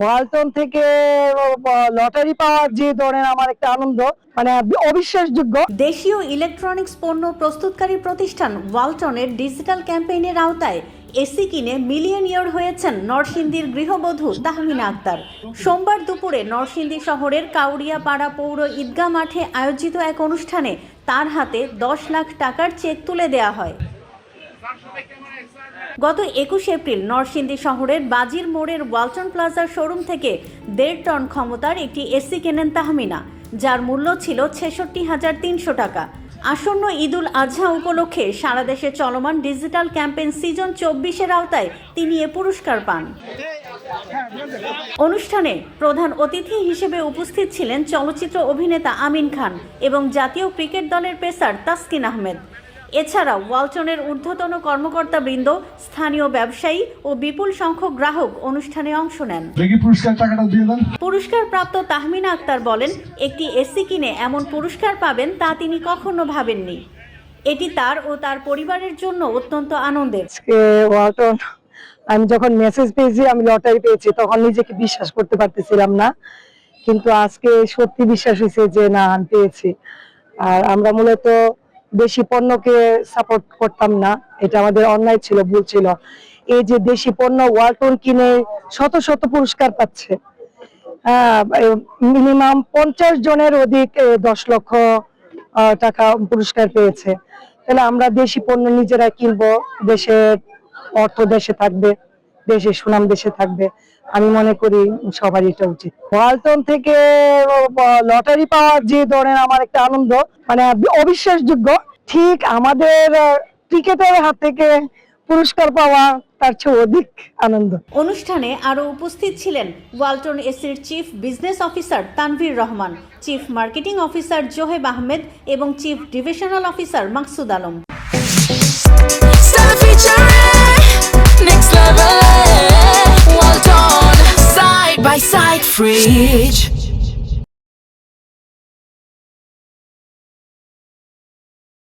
ওয়ালটন থেকে লটারি পাওয়ার যে ধরনের আমার একটা আনন্দ, মানে অবিশ্বাসযোগ্য। দেশীয় ইলেকট্রনিক্স পণ্য প্রস্তুতকারী প্রতিষ্ঠান ওয়ালটনের ডিজিটাল ক্যাম্পেইনের আওতায় এসি কিনে মিলিয়নিয়র হয়েছেন নরসিংদীর গৃহবধূ তাহমিনা আক্তার। সোমবার দুপুরে নরসিংদী শহরের কাউরিয়াপাড়া পৌর ঈদগাহ মাঠে আয়োজিত এক অনুষ্ঠানে তার হাতে 10 লাখ টাকার চেক তুলে দেওয়া হয়। গত 21 এপ্রিল নরসিংদী শহরের বাজির মোড়ের ওয়ালটন প্লাজার শোরুম থেকে 1.5 টন ক্ষমতার একটি এসি কেনেন তাহমিনা, যার মূল্য ছিল 66,300 টাকা। আসন্ন ঈদুল আজহা উপলক্ষে সারা দেশে চলমান ডিজিটাল ক্যাম্পেইন সিজন 24-এর আওতায় তিনি এ পুরস্কার পান। অনুষ্ঠানে প্রধান অতিথি হিসেবে উপস্থিত ছিলেন চলচ্চিত্র অভিনেতা আমিন খান এবং জাতীয় ক্রিকেট দলের পেসার তাসকিন আহমেদ। এছাড়াও ওয়ালটনের ঊর্ধ্বতন কর্মকর্তাবৃন্দ, স্থানীয় ব্যবসায়ী ও বিপুল সংখ্যক গ্রাহক অনুষ্ঠানে অংশ নেন। পুরস্কারপ্রাপ্ত তাহমিনা আক্তার বলেন, একটি এসি কিনে এমন পুরস্কার পাবেন তা তিনি কখনো ভাবেননি। এটি তার ও তার পরিবারের জন্য অত্যন্ত আনন্দের। ওয়ালটন, আমি যখন মেসেজ পেয়েছি আমি লটারি পেয়েছি, তখন নিজেকে বিশ্বাস করতে পারতেছিলাম না, কিন্তু আজকে সত্যি বিশ্বাস হয়েছে যে না, আমি পেয়েছি। আর আমরা মূলত দেশি পণ্যকে সাপোর্ট করতাম না, এটা আমাদের অন্যায় ছিল, ভুল ছিল। এই যে দেশি পণ্য ওয়ালটন কিনে শত শত পুরস্কার পাচ্ছে, মিনিমাম 50 জনের অধিক 10 লক্ষ টাকা পুরস্কার পেয়েছে। তাহলে আমরা দেশি পণ্য নিজেরা কিনবো, দেশের অর্থ দেশে থাকবে, দেশের সুনাম দেশে থাকবে। আমি মনে করি সবারই এটা উচিত। ওয়ালটন থেকে লটারি পাওয়ার যে ধরনের আমার একটা আনন্দ, মানে অবিশ্বাসযোগ্য। ঠিক আমাদের ক্রিকেটের হাত থেকে পুরস্কার পাওয়া তার চেয়ে অধিক আনন্দ। অনুষ্ঠানে আরো উপস্থিত ছিলেন ওয়ালটন এসির chief business officer Tanvir Rahman, chief marketing officer Zoheb Ahmed এবং chief divisional officer Maksud Alam. Next level, Walton, side by side fridge.